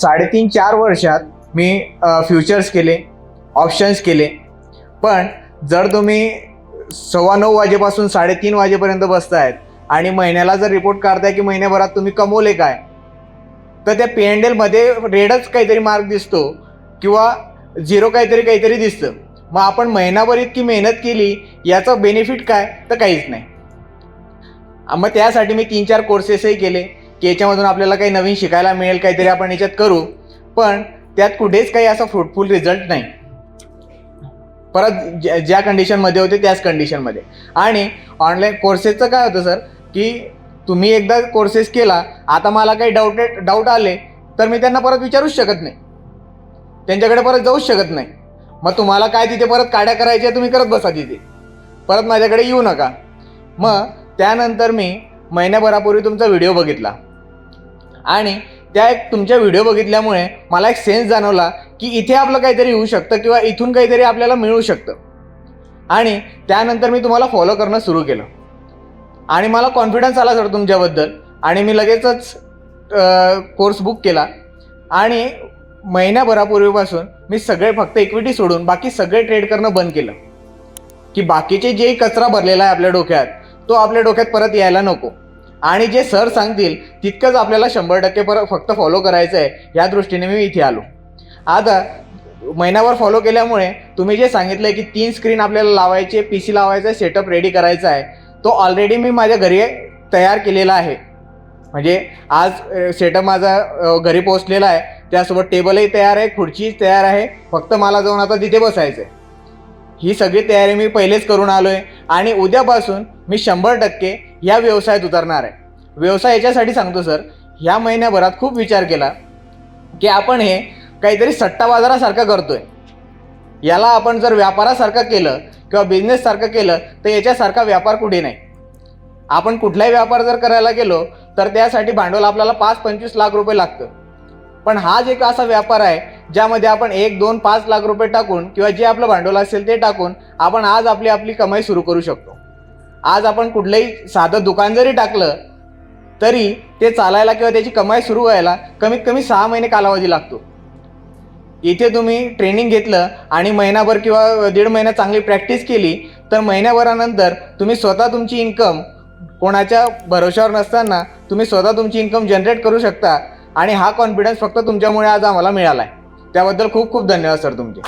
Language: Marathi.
3.5-4 वर्षात मी फ्युचर्स केले, ऑप्शन्स केले. पण जर तुम्ही 9:15 वाजेपासून 3:30 वाजेपर्यंत बसतायत आणि महिन्याला जर रिपोर्ट काढताय की महिन्याभरात तुम्ही कमवले काय, तर त्या P&Lमध्ये रेडच काहीतरी मार्क दिसतो किंवा झिरो काहीतरी दिसतं. मग आपण महिनाभर इतकी मेहनत केली, याचं बेनिफिट काय? तर काहीच नाही. मग त्यासाठी मी 3-4 कोर्सेसही केले की याच्यामधून आपल्याला काही नवीन शिकायला मिळेल, काहीतरी आपण याच्यात करू. पण त्यात कुठेच काही असा फ्रुटफुल रिझल्ट नाही. परत ज्या कंडिशनमध्ये होते त्याच कंडिशनमध्ये. आणि ऑनलाईन कोर्सेसचं काय होतं सर, की तुम्ही एकदा कोर्सेस केला, आता मला काही डाऊट आले तर मी त्यांना परत विचारूच शकत नाही, त्यांच्याकडे परत जाऊच शकत नाही. मग तुम्हाला काय तिथे परत काड्या करायच्या तुम्ही करत बसा तिथे, परत माझ्याकडे येऊ नका. मग त्यानंतर मी महिन्याभरापूर्वी तुमचा व्हिडिओ बघितला आणि तुमच्या व्हिडिओ बघितल्यामुळे मला एक सेन्स जाणवला की इथे आपलं काहीतरी येऊ शकतं किंवा इथून काहीतरी आपल्याला मिळू शकतं. आणि त्यानंतर मी तुम्हाला फॉलो करणं सुरू केलं आणि मला कॉन्फिडन्स आला सर तुमच्याबद्दल. आणि मी लगेचच कोर्स बुक केला आणि महिन्याभरापूर्वीपासून मी फक्त इक्विटी सोडून बाकी सगळे ट्रेड करणं बंद केलं की बाकीचे जे कचरा भरलेला आहे आपल्या डोक्यात, तो आपल्या डोक्यात परत यायला नको. आणि जे सर सांगतील तितकंच आपल्याला 100% फक्त फॉलो करायचं आहे, या दृष्टीने मी इथे आलो. आता महिनाभर फॉलो केल्यामुळे तुम्ही जे सांगितलं आहे की 3 स्क्रीन आपल्याला लावायचे, PC लावायचा आहे, सेटअप रेडी करायचा आहे, तो ऑलरेडी मी माझ्या घरी तयार केलेला आहे. म्हणजे आज सेटअप माझा घरी पोहोचलेला आहे, त्यासोबत टेबलही तयार आहे, खुर्चीही तयार आहे, फक्त मला जाऊन आता तिथे बसायचं आहे. ही सगळी तयारी मी पहिलेच करून आलो आहे आणि उद्यापासून मी 100% या व्यवसायात उतरणार आहे. व्यवसाय याच्यासाठी सांगतो सर, ह्या महिन्याभरात खूप विचार केला की आपण हे काहीतरी सट्टा बाजारासारखं करतोय. याला आपण जर व्यापारासारखं केलं किंवा बिझनेससारखं केलं तर याच्यासारखा व्यापार कुठे नाही. आपण कुठलाही व्यापार जर करायला गेलो तर त्यासाठी भांडवल आपल्याला 5-25 लाख रुपये लागतं. पण हाच एक असा व्यापार आहे ज्यामध्ये आपण 1-2-5 लाख रुपये टाकून किंवा जे आपलं भांडवल असेल ते टाकून आपण आज आपली कमाई सुरू करू शकतो. आज आपण कुठलंही साधं दुकान जरी टाकलं तरी ते चालायला किंवा त्याची कमाई सुरू व्हायला कमीत कमी 6 महिने कालावधी लागतो. इथे तुम्ही ट्रेनिंग घेतलं आणि महिनाभर किंवा 1.5 महिना चांगली प्रॅक्टिस केली तर महिन्याभरानंतर तुम्ही स्वतः तुमची इन्कम, कोणाच्या भरोशावर नसताना तुम्ही स्वतः तुमची इन्कम जनरेट करू शकता. आणि हा कॉन्फिडन्स फक्त तुमच्यामुळे आज आम्हाला मिळाला आहे. त्याबद्दल खूप खूप धन्यवाद सर तुमचे.